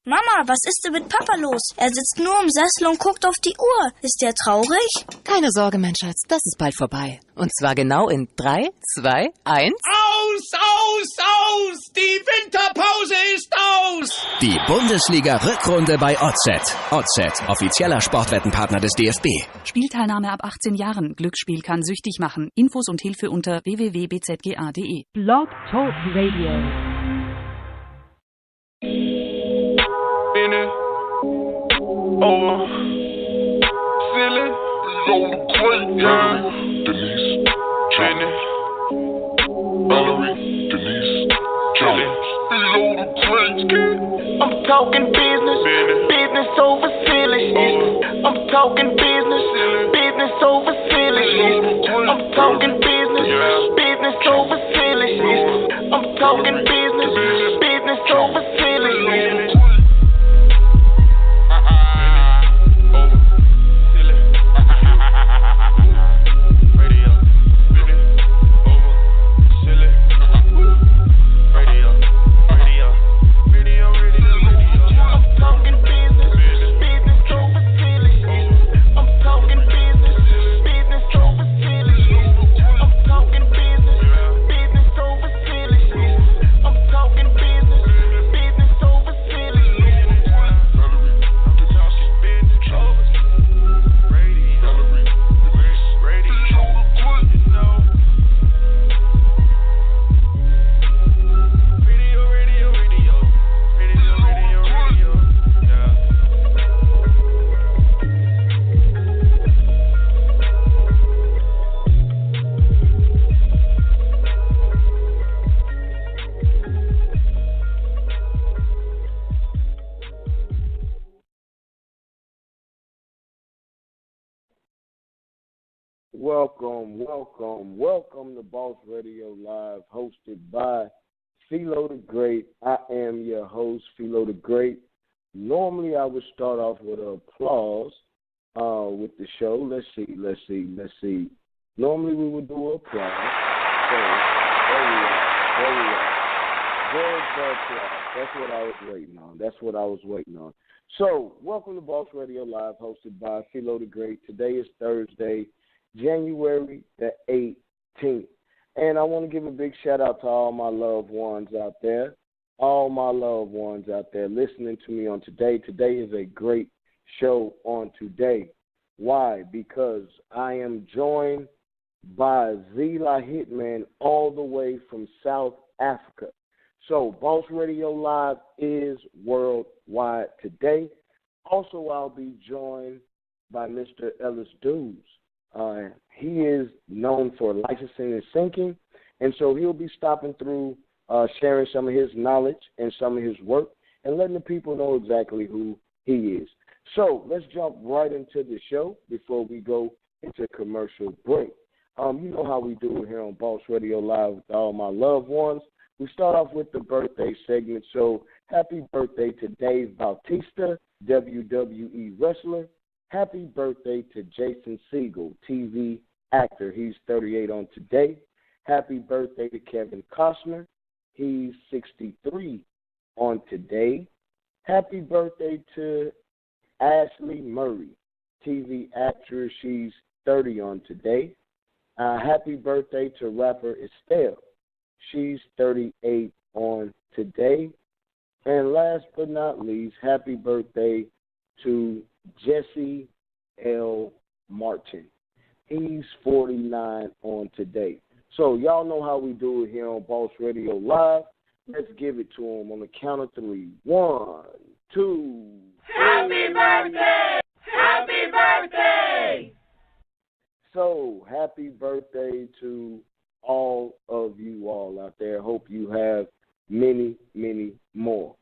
Mama, was ist denn mit Papa los? Er sitzt nur im Sessel und guckt auf die Uhr. Ist der traurig? Keine Sorge, mein Schatz, das ist bald vorbei. Und zwar genau in 3, 2, 1... Aus! Die Winterpause ist aus! Die Bundesliga-Rückrunde bei OZ. OZ, offizieller Sportwettenpartner des DFB. Spielteilnahme ab 18 Jahren. Glücksspiel kann süchtig machen. Infos und Hilfe unter www.bzga.de. Blog Talk Radio. Minute over. Silly. So great, yeah. Denise. Jenny. Valerie. Denise. Jones. Below the great kid. I'm talking business. Business over silly. I'm talking business. Business over silly. I'm talking business. Business over silly. I'm talking business. Business over silly. Welcome to Boss Radio Live, hosted by Phelo the Great. I am your host, Phelo the Great. Normally, I would start off with an applause with the show. Let's see. Normally, we would do applause. So, there we are. Very applause. That's what I was waiting on. So, welcome to Boss Radio Live, hosted by Phelo the Great. Today is Thursday, January the 18th. And I want to give a big shout out to all my loved ones out there. Listening to me on today. Today is a great show on today. Why? Because I am joined by Zee La Hitman all the way from South Africa. So Boss Radio Live is worldwide today. Also, I'll be joined by Mr. Ellis Dews. He is known for licensing and syncing, and so he'll be stopping through, sharing some of his knowledge and some of his work, and letting the people know exactly who he is. So let's jump right into the show before we go into commercial break. You know how we do it here on Boss Radio Live with all my loved ones. We start off with the birthday segment, so happy birthday to Dave Bautista, WWE wrestler. Happy birthday to Jason Segel, TV actor. He's 38 on today. Happy birthday to Kevin Costner. He's 63 on today. Happy birthday to Ashley Murray, TV actress. She's 30 on today. Happy birthday to rapper Estelle. She's 38 on today. And last but not least, happy birthday to Jesse L. Martin. He's 49 on today. So y'all know how we do it here on Boss Radio Live. Let's give it to him on the count of 3. 1, 2. Happy birthday! Happy birthday! So happy birthday to all of you all out there. Hope you have many, many more.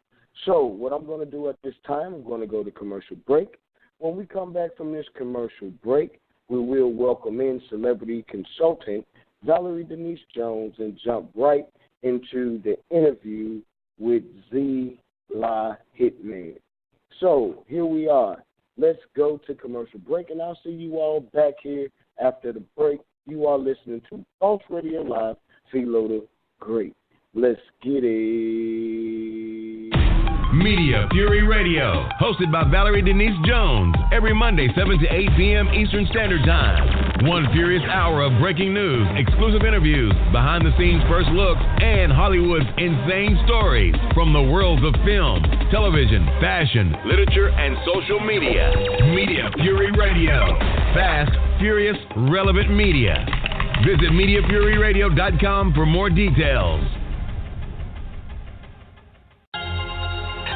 So what I'm going to do at this time, I'm going to go to commercial break. When we come back from this commercial break, we will welcome in celebrity consultant Valerie Denise Jones and jump right into the interview with Zee La Hitman. So here we are. Let's go to commercial break, and I'll see you all back here after the break. You are listening to Boss Radio Live, Phelo the Great. Let's get it. Media Fury Radio, hosted by Valerie Denise Jones, every Monday, 7 to 8 p.m. Eastern Standard Time. One furious hour of breaking news, exclusive interviews, behind-the-scenes first looks, and Hollywood's insane stories from the worlds of film, television, fashion, literature, and social media. Media Fury Radio. Fast, furious, relevant media. Visit MediaFuryRadio.com for more details.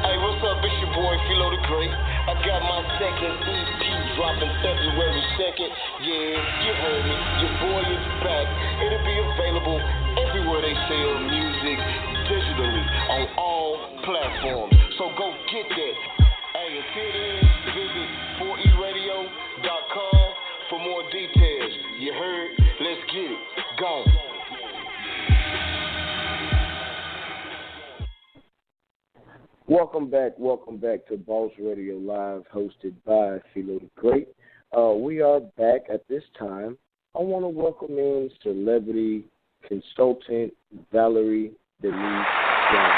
Hey, what's up? It's your boy Phelo the Great. I got my second EP dropping February 2nd. Yeah, you heard me. Your boy is back. It'll be available everywhere they sell music digitally on all platforms. So go get that. Hey, until then, visit 4eradio.com for more details. You heard? Let's get it. Go. Welcome back to Boss Radio Live, hosted by Phelo the Great. We are back at this time. I want to welcome in celebrity consultant Valerie Denise Jones.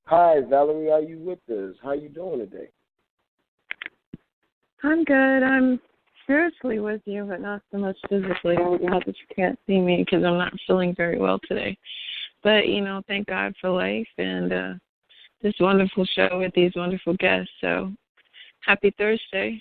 Hi, Valerie, are you with us? How you doing today? I'm good. I'm spiritually with you, but not so much physically. Not that you can't see me because I'm not feeling very well today. But, thank God for life and this wonderful show with these wonderful guests. So, happy Thursday.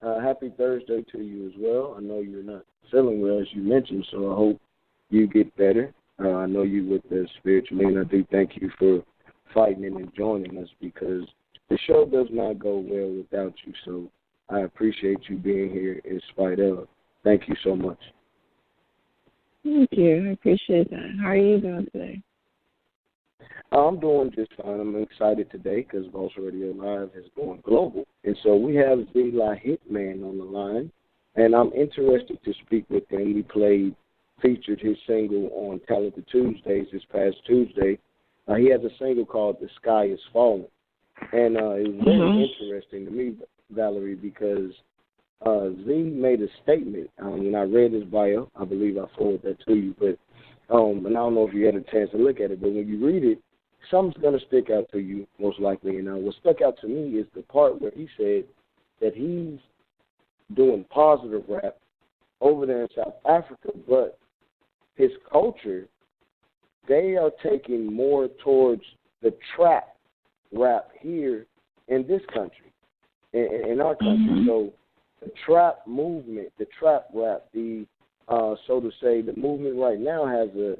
Happy Thursday to you as well. I know you're not feeling well, as you mentioned, so I hope you get better. I know you with us spiritually, and I do thank you for fighting and joining us because the show does not go well without you. So I appreciate you being here in spite of. Thank you so much. Thank you. I appreciate that. How are you doing today? I'm doing just fine. I'm excited today because Boss Radio Live is going global. And so we have Zee La Hitman on the line, and I'm interested to speak with him. We featured his single on Talented Tuesdays this past Tuesday. He has a single called The Sky Is Falling. And it was very interesting to me, Valerie, because Zee made a statement. When I read his bio, I believe I forwarded that to you, but and I don't know if you had a chance to look at it, but when you read it, something's going to stick out to you, most likely. And what stuck out to me is the part where he said that he's doing positive rap over there in South Africa, but his culture, they are taking more towards the trap rap here in this country, in our country. So the trap movement, the trap rap, so to say, the movement right now has a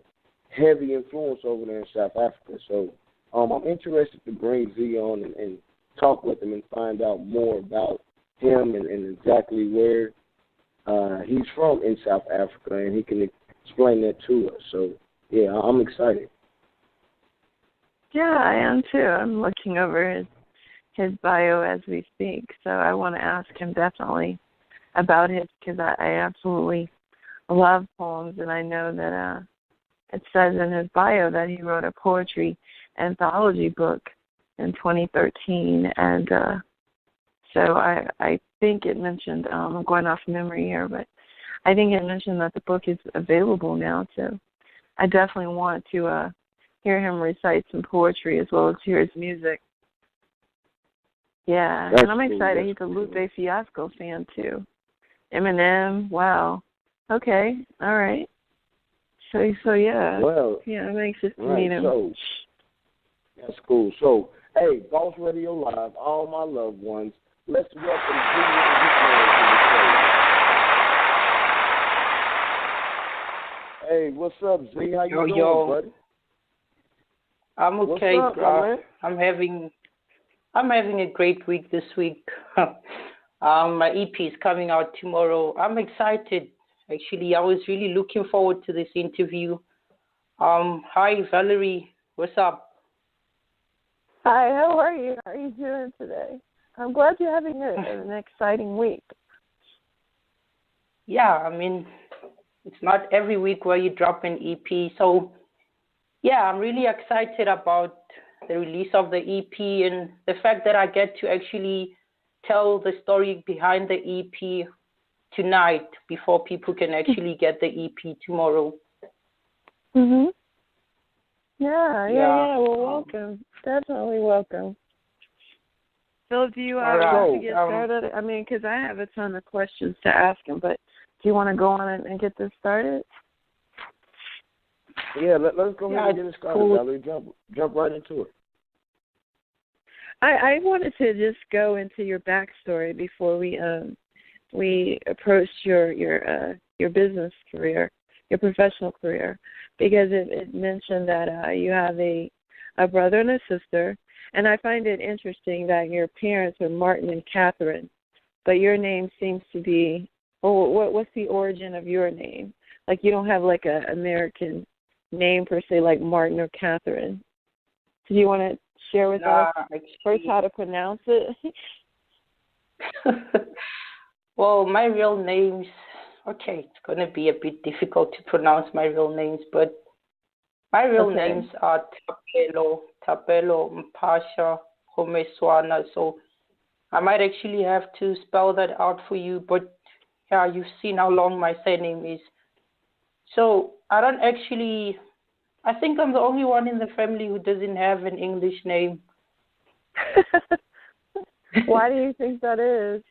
heavy influence over there in South Africa. So I'm interested to bring Zee on and talk with him and find out more about him and exactly where he's from in South Africa, and he can explain that to us. So, yeah, I'm excited. Yeah, I am too. I'm looking over his bio as we speak, so I want to ask him definitely about it because I absolutely love poems, and I know that it says in his bio that he wrote a poetry anthology book in 2013, and so I think it mentioned, I'm going off memory here, but I think it mentioned that the book is available now, so I definitely want to hear him recite some poetry as well as hear his music. Yeah, and I'm excited. He's a Lupe Fiasco fan, too. Eminem, wow. Okay, all right. So yeah. Well, yeah, I'm anxious to meet him. So, that's cool. So, hey, Boss Radio Live, all my loved ones, let's welcome Zee La Hitman to the show. Hey, what's up, Zee? How you doing, buddy? I'm okay, what's up, bro. I'm having a great week this week. My EP is coming out tomorrow. I'm excited. Actually, I was really looking forward to this interview. Hi, Valerie. What's up? Hi, how are you? How are you doing today? I'm glad you're having an exciting week. Yeah, I mean, it's not every week where you drop an EP. So, yeah, I'm really excited about the release of the EP and the fact that I get to actually tell the story behind the EP tonight before people can actually get the EP tomorrow. Mhm. Yeah. Well, welcome. Definitely welcome. Phil, do you want to get started? I mean, because I have a ton of questions to ask him, but do you want to go on and get this started? Yeah, let's go ahead and get it started, Valerie. Jump right into it. I wanted to just go into your backstory before we approached your business career, your professional career, because it mentioned that you have a brother and a sister, and I find it interesting that your parents are Martin and Catherine, but your name seems to be. Well, what's the origin of your name? Like you don't have like a American name per se, like Martin or Catherine. Do you want to share with us first how to pronounce it? Well, my real names, it's going to be a bit difficult to pronounce my real names, but my real names are Phelo, Mpasha, Homeswana. So I might actually have to spell that out for you, but yeah, you've seen how long my surname is. So I think I'm the only one in the family who doesn't have an English name. Why do you think that is?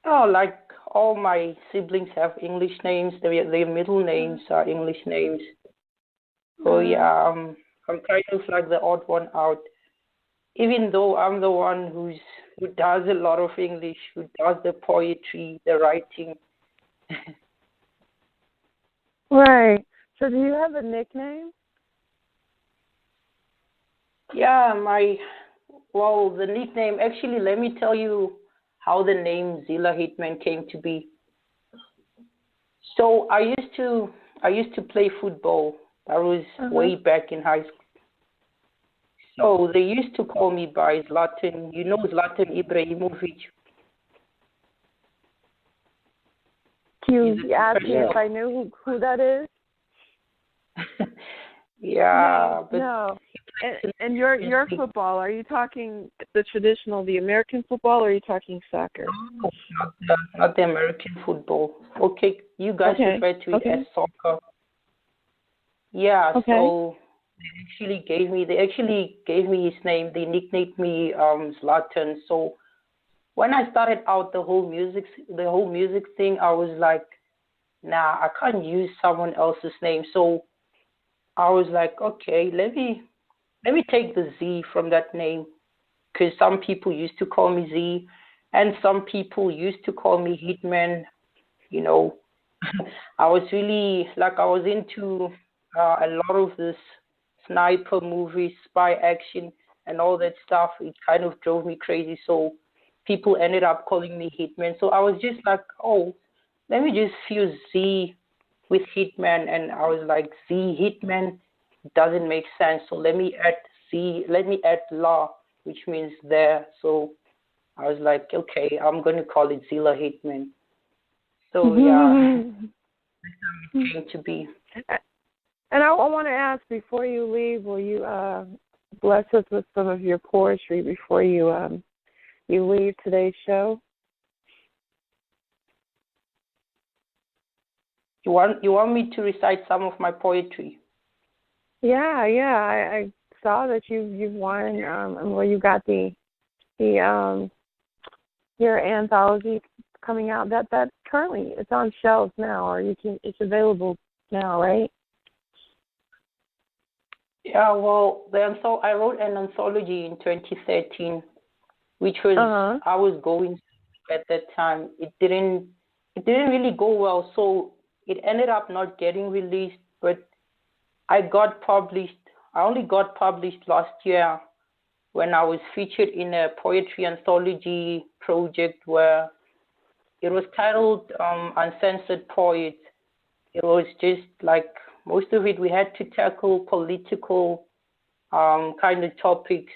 Oh, like all my siblings have English names. Their middle names are English names. So yeah, I'm kind of like the odd one out. Even though I'm the one who does a lot of English, who does the poetry, the writing. Right. So do you have a nickname? Yeah, the nickname, actually, let me tell you how the name Zee La Hitman came to be. So I used to play football. That was way back in high school. So they used to call me by Zlatan. You know Zlatan Ibrahimovic? You asked me if I knew who that is? Yeah. No. And your football, are you talking the traditional, the American football, or are you talking soccer? No, not the American football. Okay, you guys refer to it as soccer. Yeah, so they actually gave me his name. They nicknamed me Zlatan. So when I started out the whole music thing, I was like, nah, I can't use someone else's name. So I was like, okay, let me take the Z from that name, because some people used to call me Z, and some people used to call me Hitman. You know, I was into a lot of this sniper movies, spy action, and all that stuff. It kind of drove me crazy. So people ended up calling me Hitman. So I was just like, oh, let me just fuse Z with Hitman, and I was like, Z Hitman doesn't make sense. So let me add La, which means there. So I was like, okay, I'm going to call it Zee La Hitman. So yeah, that's how it came to be. And I want to ask, before you leave, will you bless us with some of your poetry before you leave today's show? You want me to recite some of my poetry? Yeah. I saw that you've won. You got the your anthology coming out. That currently it's on shelves now, or it's available now, right? Yeah. Well, I wrote an anthology in 2013, which was I was going at that time. It didn't really go well, so it ended up not getting released, but I only got published last year when I was featured in a poetry anthology project where it was titled Uncensored Poets. It was just like, most of it we had to tackle political kind of topics.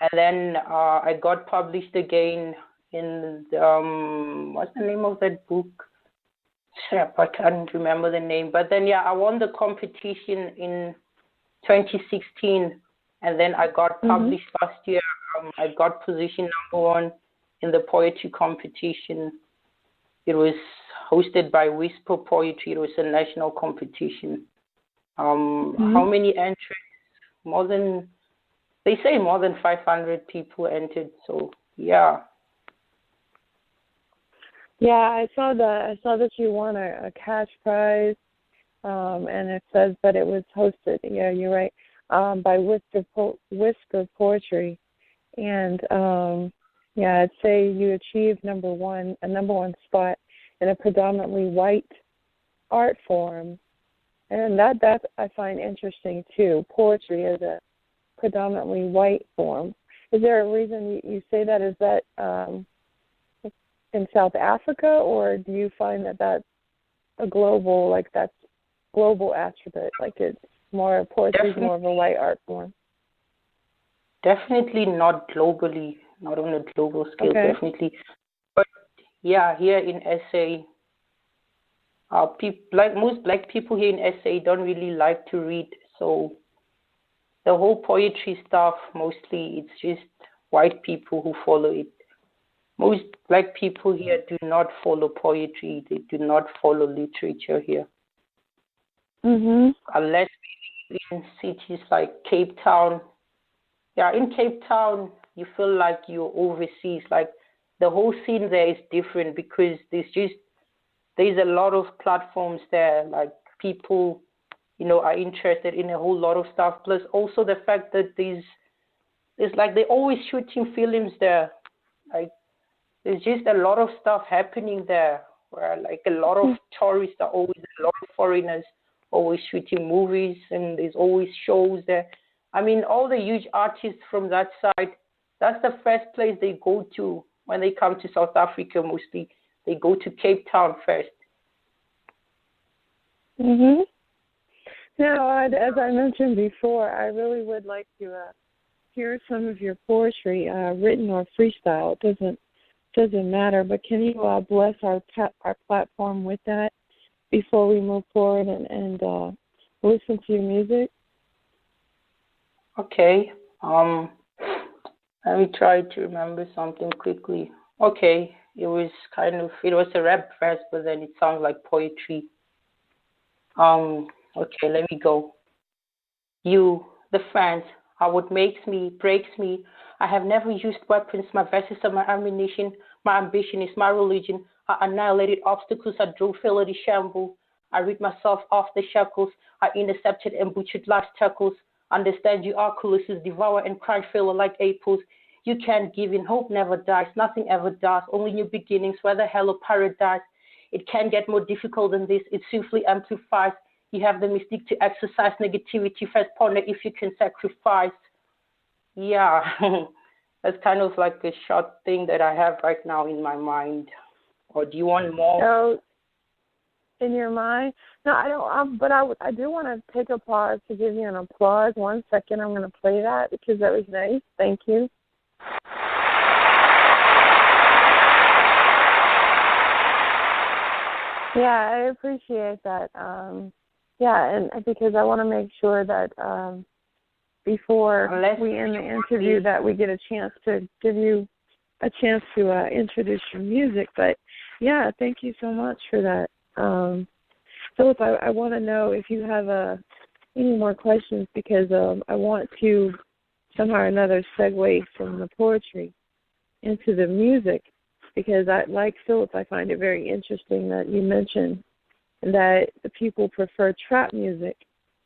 And then I got published again in what's the name of that book? I can't remember the name. But then, I won the competition in 2016, and then I got published last year. I got position number 1 in the poetry competition. It was hosted by Whisper Poetry. It was a national competition. How many entered? They say more than 500 people entered. So yeah. Yeah, I saw that you won a cash prize, and it says that it was hosted. Yeah, you're right. By Whisper Poetry, and yeah, I'd say you achieved a number one spot in a predominantly white art form, and that I find interesting too. Poetry is a predominantly white form. Is there a reason you say that? Is that in South Africa, or do you find that that's a global, like that's global attribute, like it's more poetry is more of a white art form? Definitely not globally, not on a global scale, definitely. But yeah, here in SA, like most black people here in SA don't really like to read, so the whole poetry stuff, mostly it's just white people who follow it. Most black people here do not follow poetry. They do not follow literature here. Unless in cities like Cape Town. Yeah, in Cape Town, you feel like you're overseas. Like the whole scene there is different because there's a lot of platforms there. Like people, are interested in a whole lot of stuff. Plus also the fact that it's like they're always shooting films there. Like there's just a lot of stuff happening there where like a lot of tourists are always, a lot of foreigners always shooting movies, and there's always shows there. I mean, all the huge artists from that side, that's the first place they go to when they come to South Africa mostly. They go to Cape Town first. Now, as I mentioned before, I really would like to hear some of your poetry, written or freestyle. It doesn't matter, but can you bless our platform with that before we move forward and listen to your music? Okay. Let me try to remember something quickly. Okay. It was a rap verse, but then it sounds like poetry. Okay, let me go. You, the fans, are what makes me, breaks me. I have never used weapons. My verses are my ammunition. My ambition is my religion. I annihilated obstacles. I drove Phelo to shamble. I rid myself off the shackles. I intercepted and butchered life's tackles. Understand you are Cullis's devour and cry Phelo like apples. You can't give in. Hope never dies. Nothing ever does. Only new beginnings, whether hell or paradise. It can get more difficult than this. It swiftly amplifies. You have the mystique to exercise negativity. First ponder if you can sacrifice. Yeah, that's kind of like a short thing that I have right now in my mind. Or do you want more? So, in your mind? No, I don't. But I do want to take a pause to give you an applause. 1 second, I'm going to play that because that was nice. Thank you. Yeah, I appreciate that. Yeah, and because I want to make sure that before we end the interview that we get a chance to give you a chance to introduce your music. But yeah, thank you so much for that. Philip, I want to know if you have any more questions because I want to somehow or another segue from the poetry into the music because like Philip, I find it very interesting that you mentioned that the people prefer trap music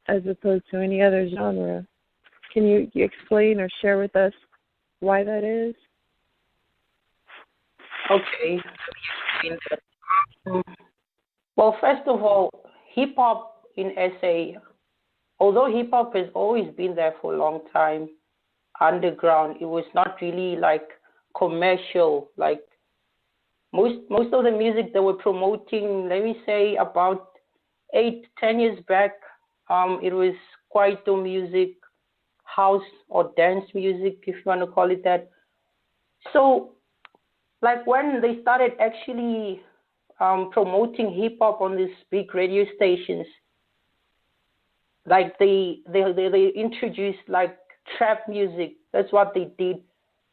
as opposed to any other genre. Can you explain or share with us why that is? Okay. Well, first of all, hip-hop in SA, although hip-hop has always been there for a long time, underground, it was not really like commercial, like most of the music they were promoting, let me say about 8-10 years back, it was kwaito music, house or dance music, if you want to call it that. So, like when they started actually promoting hip hop on these big radio stations, like they introduced like trap music. That's what they did.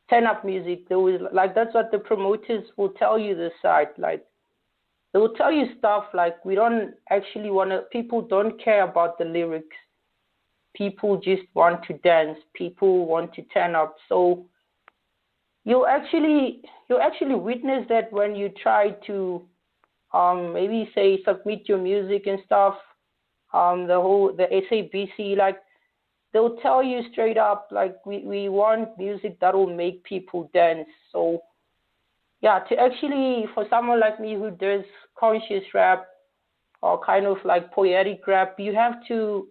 Turn up music. There was like that's what the promoters will tell you this side. Like they will tell you stuff like we don't actually want to. People don't care about the lyrics. People just want to dance. People want to turn up. So you'll actually witness that when you try to maybe say submit your music and stuff. The SABC, like they'll tell you straight up like we want music that will make people dance. So yeah, to actually for someone like me who does conscious rap or kind of like poetic rap, you have to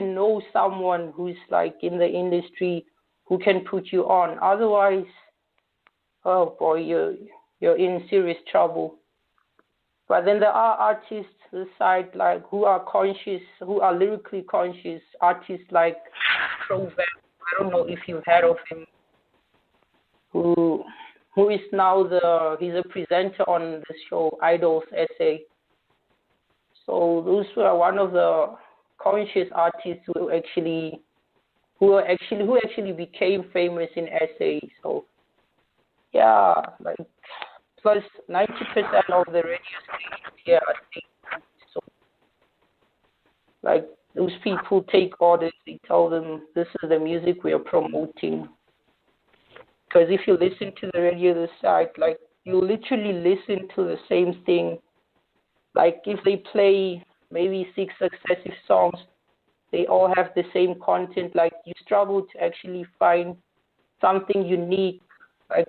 know someone who's like in the industry who can put you on. Otherwise, oh boy, you're in serious trouble. But then there are artists this side like who are conscious, who are lyrically conscious, artists like Proverb. I don't know if you've heard of him. Who is now he's a presenter on the show Idol's SA. So those were one of the conscious artists who actually became famous in SA. So yeah, like plus 90% of the radio stations here are state. So like those people take orders, they tell them this is the music we are promoting. Because if you listen to the radio this side, like you literally listen to the same thing. Like if they play maybe 6 successive songs, they all have the same content. Like you struggle to actually find something unique. Like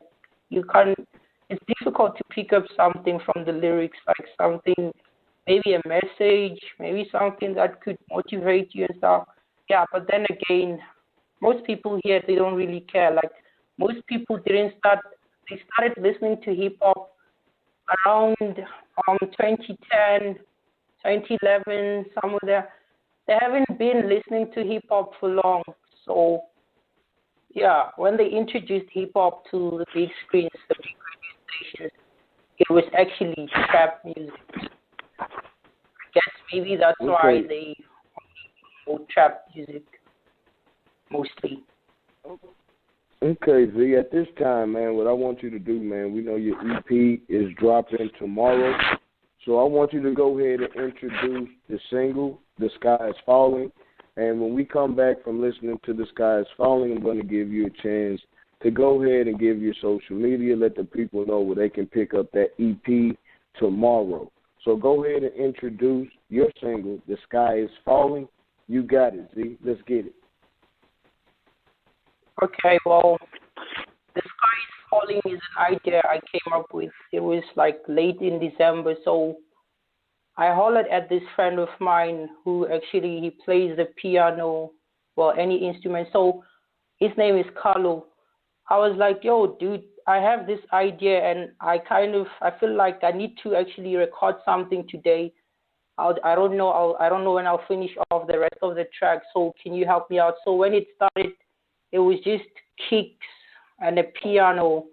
you can't. It's difficult to pick up something from the lyrics, like something, maybe a message, maybe something that could motivate you and stuff. Yeah, but then again, most people here, they don't really care. Like most people they started listening to hip hop around 2010, 2011, somewhere there. They haven't been listening to hip hop for long. So yeah, when they introduced hip hop to the big screens, the big radio stations, it was actually trap music. I guess maybe that's why they promote trap music mostly. Okay, Z, at this time, man, what I want you to do, man, we know your EP is dropping tomorrow, so I want you to go ahead and introduce the single, The Sky is Falling, and when we come back from listening to The Sky is Falling, I'm going to give you a chance to go ahead and give your social media, let the people know where they can pick up that EP tomorrow. So go ahead and introduce your single, The Sky is Falling. You got it, Z. Let's get it. Okay, well, The Sky is Falling is an idea I came up with. It was like late in December, so I hollered at this friend of mine who actually he plays the piano, well, any instrument. So his name is Phelo. I was like, yo, dude, I have this idea and I feel like I need to actually record something today. I don't know when I'll finish off the rest of the track, so can you help me out? So when it started, it was just kicks and a piano.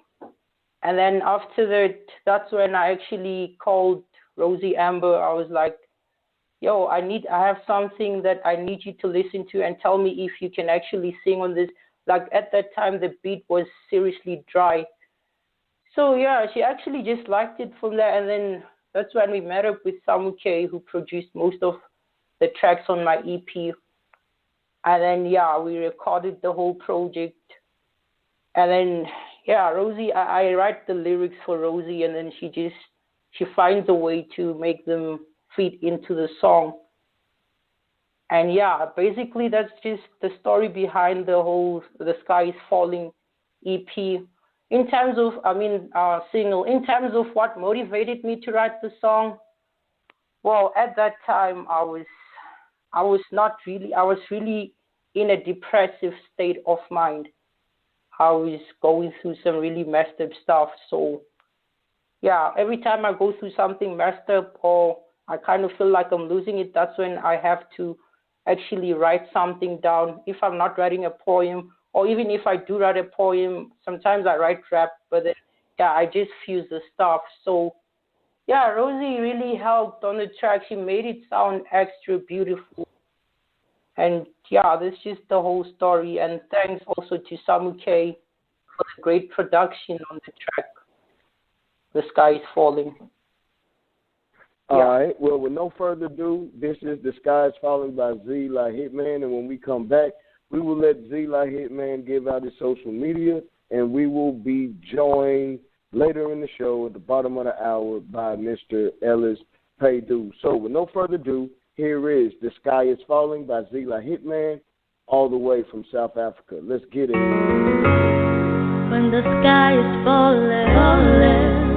And then after that, that's when I actually called Rosie Amber. I was like, yo, I have something that I need you to listen to and tell me if you can actually sing on this. Like at that time, the beat was seriously dry. So yeah, she actually just liked it from there. And then that's when we met up with Samu K, who produced most of the tracks on my EP. And then, yeah, we recorded the whole project. And then, yeah, Rosie, I write the lyrics for Rosie, and then she finds a way to make them fit into the song. And yeah, basically that's just the story behind The Sky is Falling EP. In terms of, single, in terms of what motivated me to write the song, well, at that time I was really in a depressive state of mind. I was going through some really messed up stuff. So yeah, every time I go through something messed up or I kind of feel like I'm losing it, that's when I have to actually write something down. If I'm not writing a poem, or even if I do write a poem, sometimes I write rap, but then, yeah, I just fuse the stuff. So yeah, Rosie really helped on the track. She made it sound extra beautiful. And yeah, that's just the whole story. And thanks also to Samu K for the great production on the track, The Sky is Falling. All right. Well, with no further ado, this is The Sky is Falling by Zee La Hitman. And when we come back, we will let Zee La Hitman give out his social media, and we will be joined later in the show at the bottom of the hour by Mr. Ellis Paydu. So with no further ado, here is The Sky is Falling by Zee La Hitman, all the way from South Africa. Let's get it. When the sky is falling,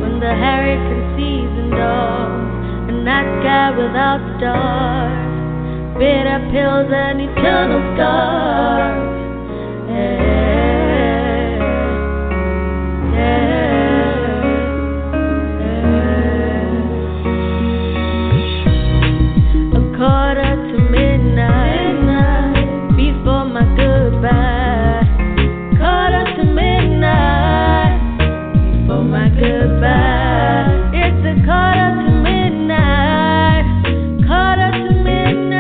when the hurricane season dawns, a night sky without stars, bitter pills and eternal scars. A quarter to midnight, before my goodbye. Quarter to midnight, before my goodbye. It's a quarter to midnight, quarter to midnight.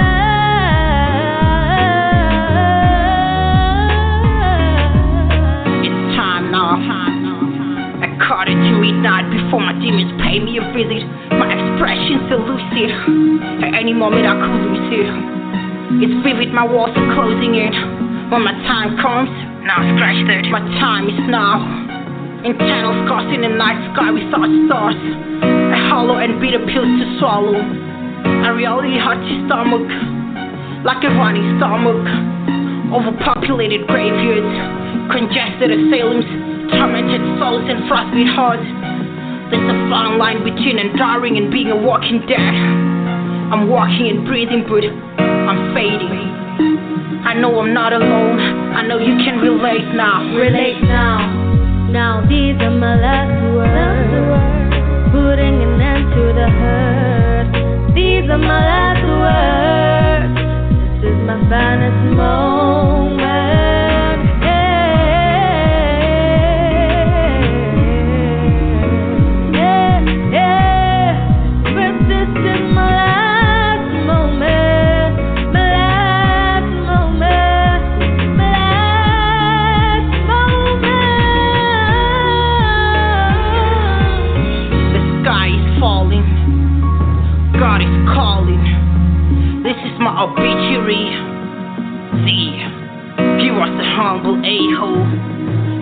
It's time now. A quarter to midnight, before my demons pay me a visit. My expression's elusive. At any moment I could lose it. It's vivid, my walls are closing in. When my time comes, now scratch that. My time is now. Internal scars in the night sky without stars. A hollow and bitter pill to swallow. A reality hard to stomach, like a running stomach. Overpopulated graveyards, congested asylums, tormented souls and frostbite hearts. There's a fine line between enduring and being a walking dead. I'm walking and breathing, but I'm fading. I know I'm not alone. I know you can relate now. Relate now. Now these are my last words, putting an end to the hurt. These are my last words. This is my finest moment. But this is my last moment. My last moment. My last moment. The sky is falling. God is calling. This is my obituary. See, he was a humble a-hole,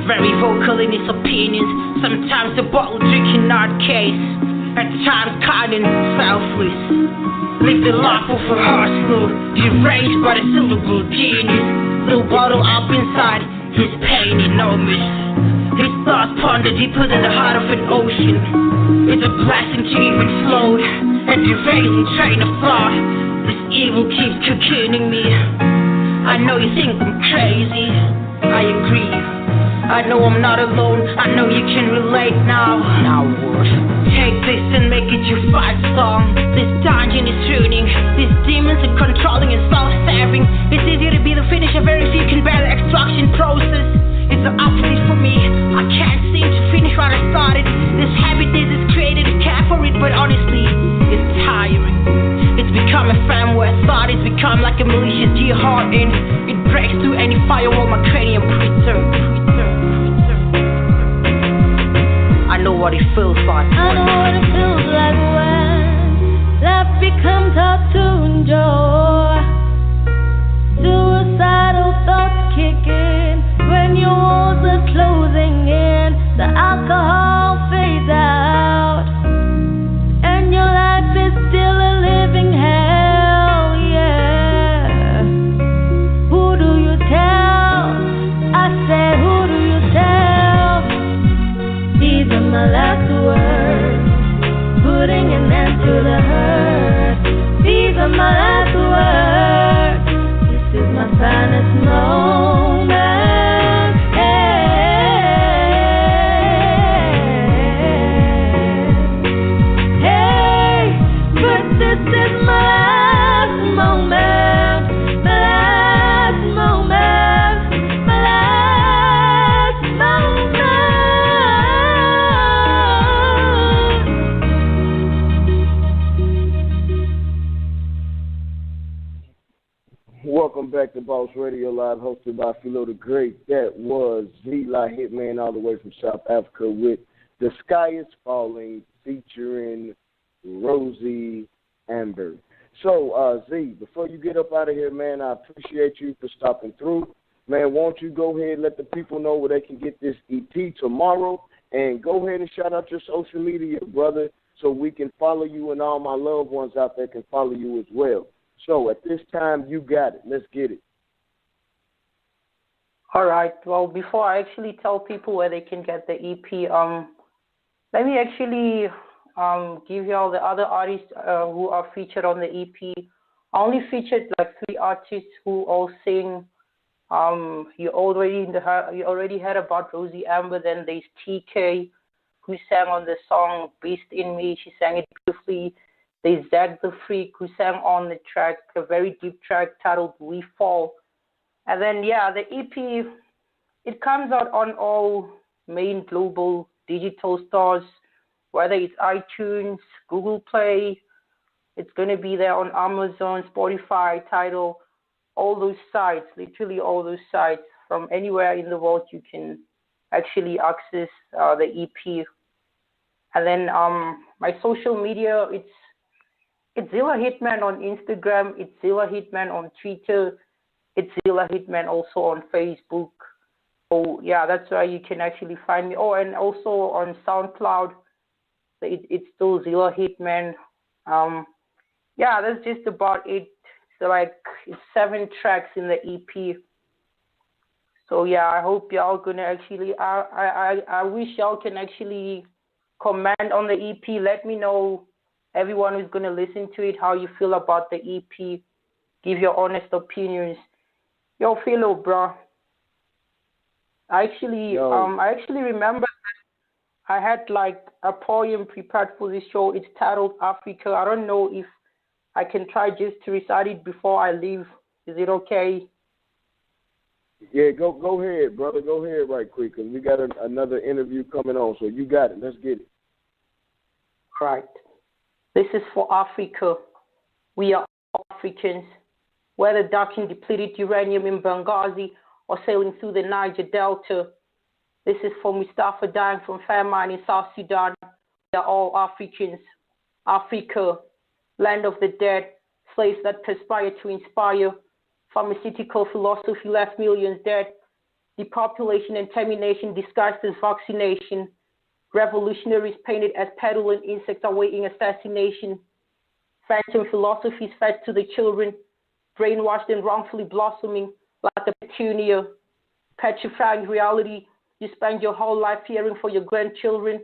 very vocal in his opinions. Sometimes a bottle drinking nutcase, at times kind and selfless. Lived the life of a hustler, deranged by the silver blue genius. Little bottle up inside, his pain enormous. His thoughts ponder deeper than the heart of an ocean. It's a blessing to even float and derailing train of thought. This evil keeps cocooning me. I know you think I'm crazy, I agree. I know I'm not alone, I know you can relate now. Now what? Take this and make it your fight song. This dungeon is ruining, these demons are controlling and self-serving. It's easier to be the finisher, very few can bear the extraction process. It's the opposite for me, I can't seem to finish what I started. This habit is created to care for it, but honestly, it's tiring. It's become a fan where thought it's become like a malicious jihad, and it breaks through any firewall my cranium preserved. I know what it feels like. I know what it feels like when life becomes hard to endure. Suicidal thoughts kick in when your walls are closing in. The alcohol fades out, and your life is still a living hell, yeah. Who do you tell? I said, who do you tell? These are my last words, putting an end to the hurt. These are my last words. This is my finest moment. Welcome back to Boss Radio Live, hosted by Phelo the Great. That was Zee La Hitman all the way from South Africa with The Sky is Falling, featuring Rosie Amber. So, Z, before you get up out of here, man, I appreciate you for stopping through. Man, won't you go ahead and let the people know where they can get this EP tomorrow, and go ahead and shout out your social media, brother, so we can follow you and all my loved ones out there can follow you as well. So at this time, you got it. Let's get it. All right. Well, before I actually tell people where they can get the EP, let me actually give you all the other artists who are featured on the EP. I only featured like 3 artists who all sing. You already heard about Rosie Amber. Then there's TK, who sang on the song Beast in Me. She sang it beautifully. There's Zach the Freak, who sang on the track, a very deep track titled We Fall. And then, yeah, the EP, it comes out on all main global digital stores, whether it's iTunes, Google Play. It's going to be there on Amazon, Spotify, Tidal, all those sites, literally all those sites. From anywhere in the world, you can actually access the EP. And then my social media, it's Zee La Hitman on Instagram, it's Zee La Hitman on Twitter, it's Zee La Hitman also on Facebook. Oh, yeah, that's where you can actually find me. Oh, and also on SoundCloud, it's still Zee La Hitman. Yeah, that's just about it. So, like, it's 7 tracks in the EP. So, yeah, I hope y'all gonna actually, I wish y'all can actually comment on the EP. Let me know, everyone who's gonna listen to it, how you feel about the EP. Give your honest opinions. Yo, Phelo, bro. I actually remember that I had like a poem prepared for this show. It's titled Africa. I don't know if I can try just to recite it before I leave. Is it okay? Yeah, go ahead, brother. Go ahead right quick, because we got another interview coming on, so you got it. Let's get it. Right. This is for Africa. We are Africans. Whether darkened depleted uranium in Benghazi or sailing through the Niger Delta. This is for Mustafa dying from famine in South Sudan. We are all Africans. Africa, land of the dead, slaves that conspire to inspire. Pharmaceutical philosophy left millions dead. Depopulation and termination disguised as vaccination. Revolutionaries painted as peddling insects awaiting assassination. Phantom philosophies fed to the children, brainwashed and wrongfully blossoming like a petunia. Petrifying reality, you spend your whole life fearing for your grandchildren.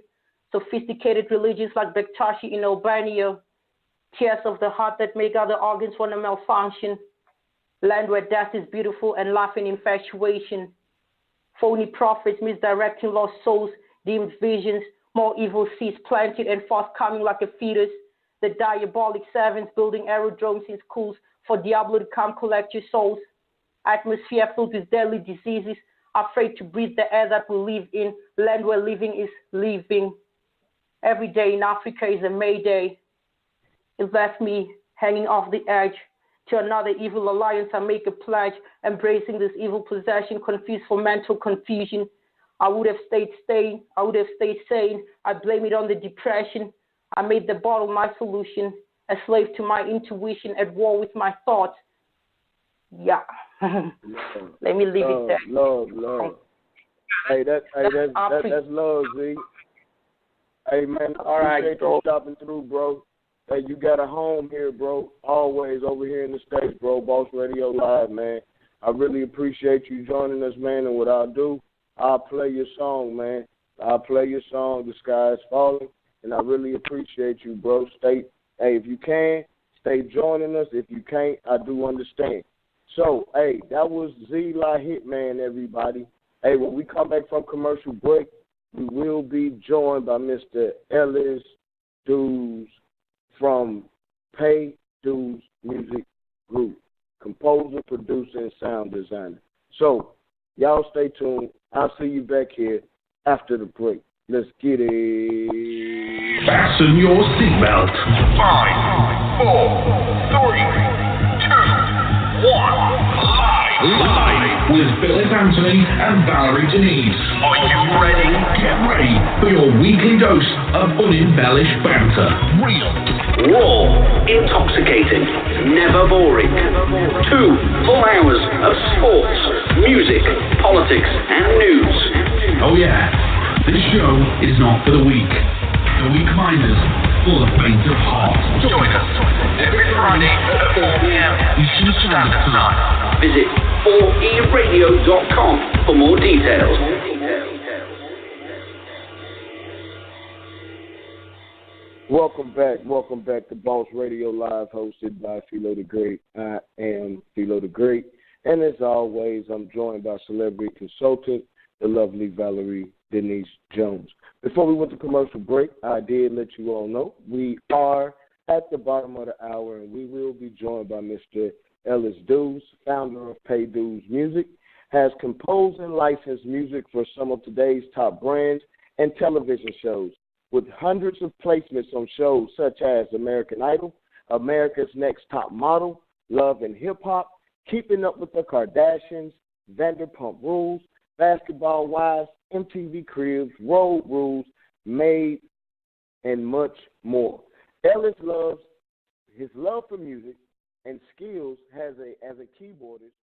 Sophisticated religions like Bektashi in Albania. Tears of the heart that make other organs want to malfunction. Land where death is beautiful and life an infatuation. Phony prophets misdirecting lost souls, dimmed visions, more evil seeds planted and forthcoming like a fetus. The diabolic servants building aerodromes in schools for Diablo to come collect your souls. Atmosphere filled with deadly diseases, afraid to breathe the air that we live in, land where living is living. Every day in Africa is a May Day. It left me hanging off the edge. To another evil alliance I make a pledge, embracing this evil possession, confused for mental confusion. I would have stayed sane. I blame it on the depression. I made the bottle my solution, a slave to my intuition, at war with my thoughts. Yeah. Let me leave it there. Love. Hey, that's love, Z. Hey, man, I appreciate you stopping through, bro. Hey, you got a home here, bro. Always over here in the States, bro. Boss Radio Live, man. I really appreciate you joining us, man. And what I'll do, I'll play your song, man. I'll play your song, The Sky is Falling. And I really appreciate you, bro. Hey, if you can, stay joining us. If you can't, I do understand. So, hey, that was Zee La Hitman, everybody. Hey, when we come back from commercial break, we will be joined by Mr. Ellis Dues from Pay Dues Music Group, composer, producer, and sound designer. So, y'all stay tuned. I'll see you back here after the break. Let's get it. Fasten your seatbelt. 5, 4, 3, 2, 1. Live with Philip Anthony and Valerie Denise. Are you ready? Get ready for your weekly dose of unembellished banter. Real Raw, intoxicating, never boring. 2 full hours of sports, music, politics, and news. Oh yeah, this show is not for the weak. The weak-minded or the faint of heart. Join us every Friday at 4 p.m. Eastern Standard Time. Visit 4eradio.com for more details. Welcome back to Boss Radio Live, hosted by Phelo the Great. I am Phelo the Great, and as always, I'm joined by celebrity consultant, the lovely Valerie Denise Jones. Before we went to commercial break, I did let you all know we are at the bottom of the hour, and we will be joined by Mr. Ellis Dues, founder of Pay Dues Music, has composed and licensed music for some of today's top brands and television shows, with hundreds of placements on shows such as American Idol, America's Next Top Model, Love and Hip Hop, Keeping Up with the Kardashians, Vanderpump Rules, Basketball Wives, MTV Cribs, Road Rules, Made, and much more. Ellis loves his love for music and skills as a keyboardist